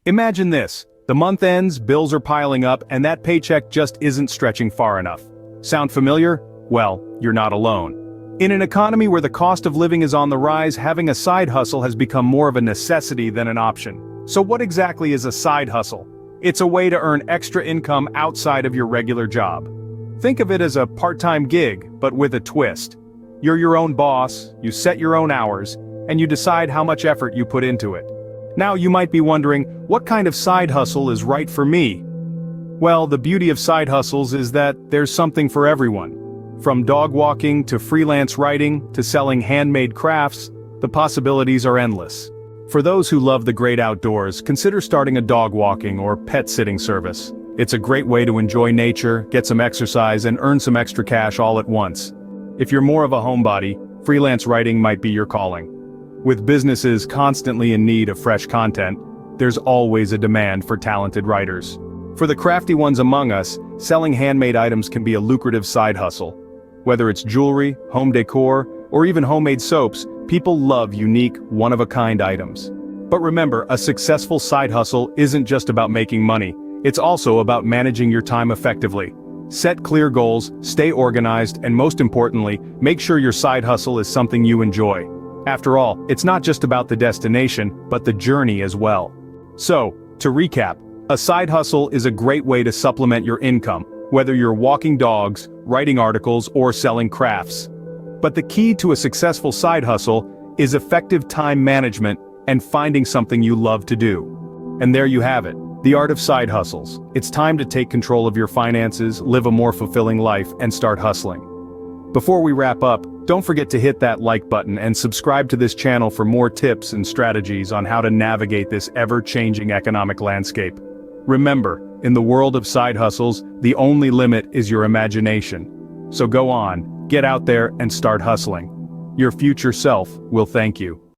Imagine this. The month ends, bills are piling up, and that paycheck just isn't stretching far enough. Sound familiar? Well, you're not alone. In an economy where the cost of living is on the rise, having a side hustle has become more of a necessity than an option. So what exactly is a side hustle? It's a way to earn extra income outside of your regular job. Think of it as a part-time gig, but with a twist. You're your own boss, you set your own hours, and you decide how much effort you put into it. Now you might be wondering, what kind of side hustle is right for me? Well, the beauty of side hustles is that there's something for everyone. From dog walking to freelance writing to selling handmade crafts, the possibilities are endless. For those who love the great outdoors, consider starting a dog walking or pet sitting service. It's a great way to enjoy nature, get some exercise, and earn some extra cash all at once. If you're more of a homebody, freelance writing might be your calling. With businesses constantly in need of fresh content, there's always a demand for talented writers. For the crafty ones among us, selling handmade items can be a lucrative side hustle. Whether it's jewelry, home decor, or even homemade soaps, people love unique, one-of-a-kind items. But remember, a successful side hustle isn't just about making money, it's also about managing your time effectively. Set clear goals, stay organized, and most importantly, make sure your side hustle is something you enjoy. After all, it's not just about the destination, but the journey as well. So, to recap, a side hustle is a great way to supplement your income, whether you're walking dogs, writing articles, or selling crafts. But the key to a successful side hustle is effective time management and finding something you love to do. And there you have it, the art of side hustles. It's time to take control of your finances, live a more fulfilling life, and start hustling. Before we wrap up, don't forget to hit that like button and subscribe to this channel for more tips and strategies on how to navigate this ever-changing economic landscape. Remember, in the world of side hustles, the only limit is your imagination. So go on, get out there and start hustling. Your future self will thank you.